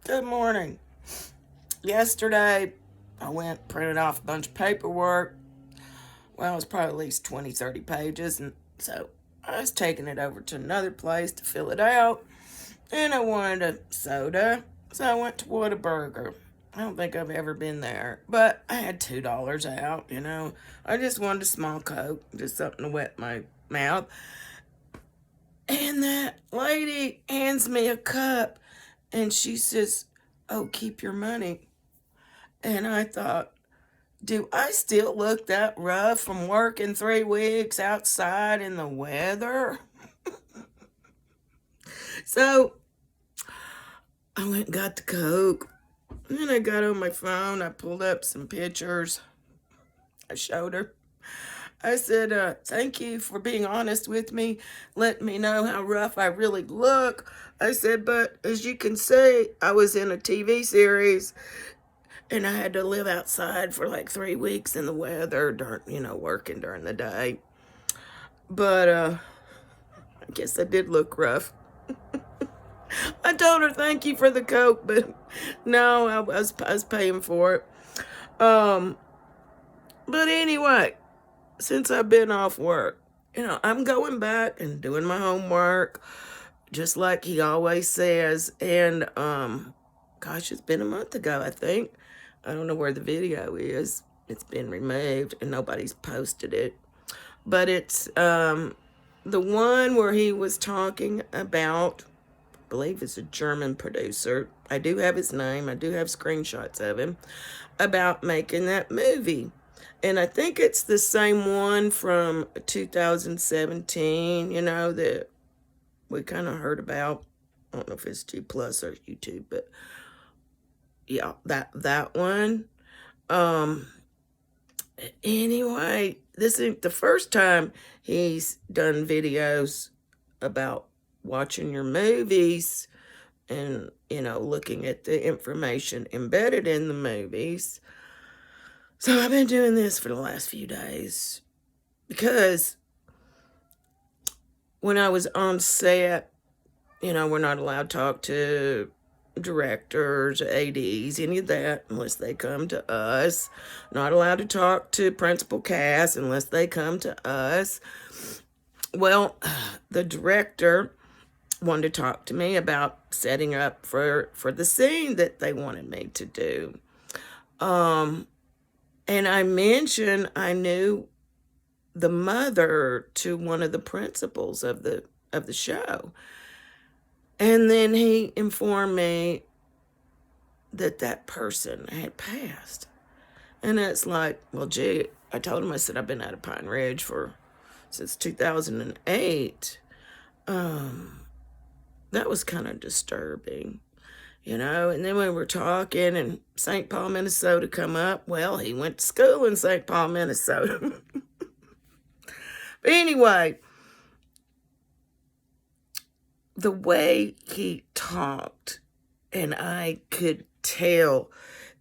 Good morning. Yesterday, I went printed off a bunch of paperwork. Well, it was probably at least 20, 30 pages. And so I was taking it over to another place to fill it out. And I wanted a soda. So I went to Whataburger. I don't think I've ever been there. But I had $2 out. I just wanted a small Coke, just something to wet my mouth. And that lady hands me a cup and she says, "Oh, keep your money." And I thought, do I still look that rough from working 3 weeks outside in the weather? So I went and got the Coke. And then I got on my phone. I pulled up some pictures. I showed her. I said, thank you for being honest with me. Let me know how rough I really look. I said, but as you can see, I was in a TV series and I had to live outside for like 3 weeks in the weather, working during the day. But I guess I did look rough. I told her thank you for the Coke, but no, I was paying for it. Um, but anyway, since I've been off work, I'm going back and doing my homework, just like he always says. And gosh, it's been a month ago, I think. I don't know where the video is. It's been removed and nobody's posted it. But it's the one where he was talking about, I believe it's a German producer. I do have his name. I do have screenshots of him about making that movie. And I think it's the same one from 2017, that we kind of heard about. I don't know if it's 2 Plus or YouTube, but yeah, that one. Um anyway, this ain't the first time he's done videos about watching your movies and looking at the information embedded in the movies. So I've been doing this for the last few days because when I was on set, we're not allowed to talk to directors, ADs, any of that, unless they come to us. Not allowed to talk to principal cast unless they come to us. Well, the director wanted to talk to me about setting up for the scene that they wanted me to do. And I mentioned I knew the mother to one of the principals of the show. And then he informed me that that person had passed. And it's like, well, gee, I told him, I said, I've been out of Pine Ridge since 2008. That was kind of disturbing, and then we were talking and St. Paul, Minnesota come up. Well, he went to school in St. Paul, Minnesota. But anyway, the way he talked, and I could tell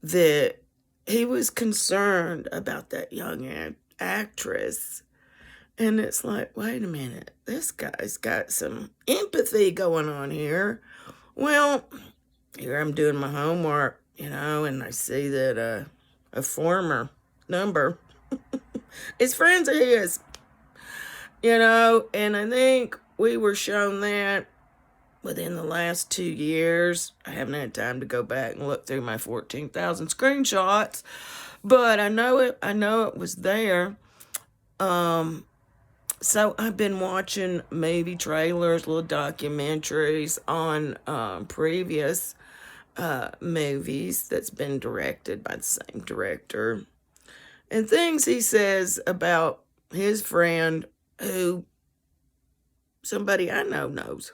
that he was concerned about that young actress. And it's like, wait a minute, this guy's got some empathy going on here. Well, here I'm doing my homework, and I see that a former number is friends of his, and I think we were shown that within the last 2 years. I haven't had time to go back and look through my 14,000 screenshots, but I know it was there. So I've been watching movie trailers, little documentaries on previous movies that's been directed by the same director, and things he says about his friend who somebody I know knows.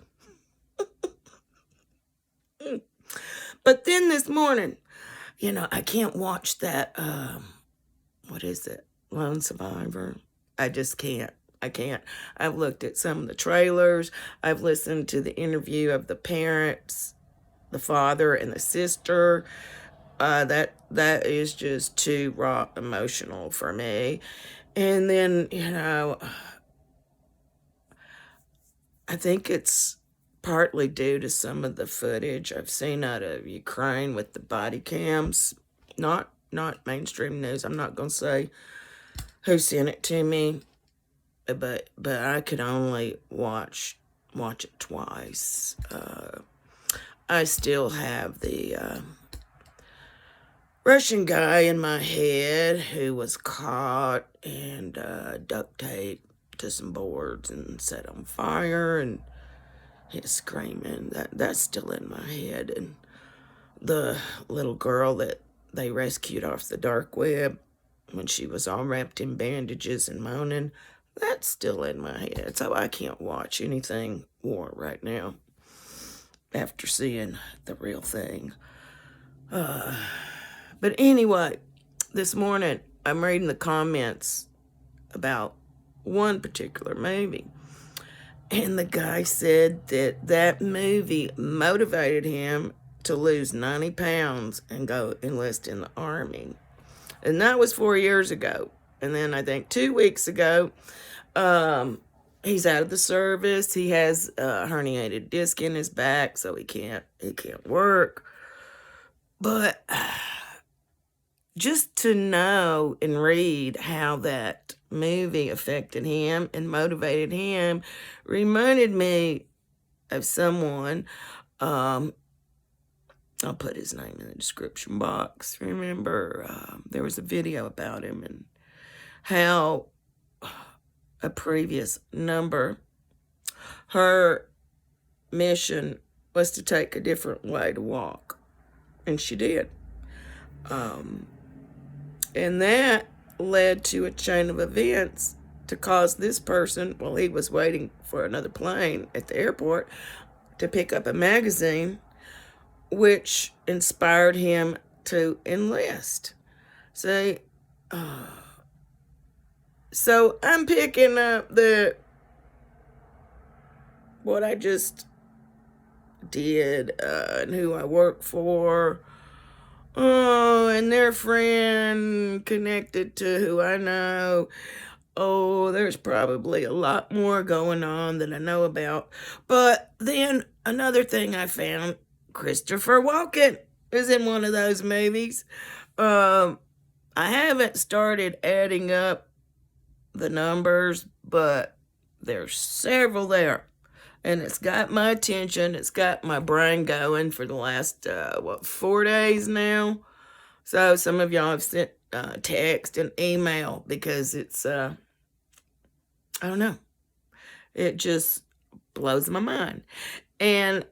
But then this morning, I can't watch that, what is it? Lone Survivor. I just can't. I can't. I've looked at some of the trailers. I've listened to the interview of the parents, the father and the sister. That is just too raw emotional for me. And then, I think it's partly due to some of the footage I've seen out of Ukraine with the body cams. Not mainstream news. I'm not going to say who sent it to me, but I could only watch it twice. I still have the Russian guy in my head who was caught and duct taped to some boards and set on fire, and he's screaming. That's still in my head. And the little girl that they rescued off the dark web when she was all wrapped in bandages and moaning, that's still in my head. So I can't watch anything war right now after seeing the real thing. But anyway, this morning I'm reading the comments about one particular movie. And the guy said that movie motivated him to lose 90 pounds and go enlist in the Army. And that was 4 years ago. And then I think 2 weeks ago, he's out of the service. He has a herniated disc in his back, so he can't work. But just to know and read how that movie affected him and motivated him reminded me of someone. I'll put his name in the description box. Remember, there was a video about him and how a previous number, her mission was to take a different way to walk, and she did. And that led to a chain of events to cause this person, while he was waiting for another plane at the airport, to pick up a magazine, which inspired him to enlist. See, so I'm picking up what I just did and who I work for. Oh, and their friend connected to who I know. Oh, there's probably a lot more going on that I know about. But then another thing I found, Christopher Walken is in one of those movies. I haven't started adding up the numbers, but there's several there. And it's got my attention. It's got my brain going for the last, 4 days now. So some of y'all have sent text and email because it's, I don't know. It just blows my mind. And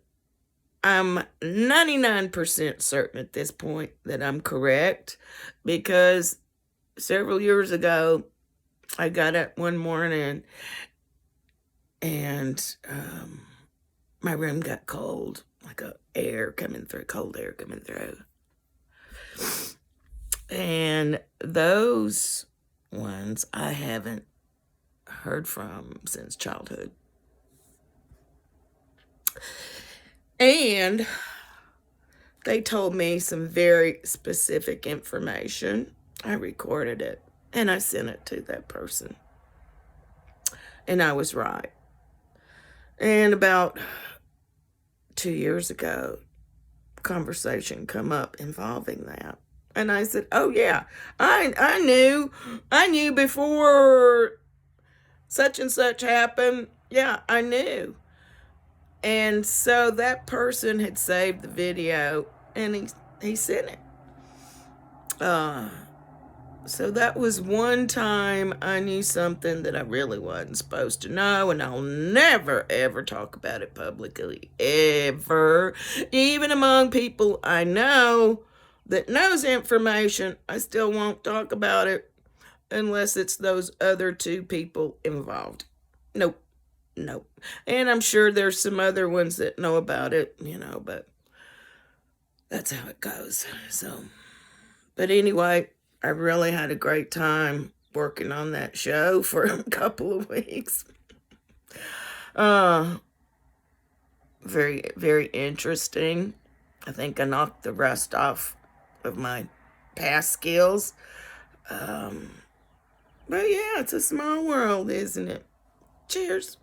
I'm 99% certain at this point that I'm correct, because several years ago, I got up one morning and my room got cold, like cold air coming through. And those ones I haven't heard from since childhood. And they told me some very specific information. I recorded it and I sent it to that person. And I was right. And about 2 years ago, conversation come up involving that. And I said, oh yeah, I knew before such and such happened. Yeah, I knew. And so that person had saved the video and he sent it. So that was one time I knew something that I really wasn't supposed to know, and I'll never, ever talk about it publicly, ever. Even among people I know that knows information, I still won't talk about it unless it's those other two people involved. Nope. And I'm sure there's some other ones that know about it, but that's how it goes. So, but anyway, I really had a great time working on that show for a couple of weeks. Very, very interesting. I think I knocked the rust off of my past skills. But yeah, it's a small world, isn't it? Cheers.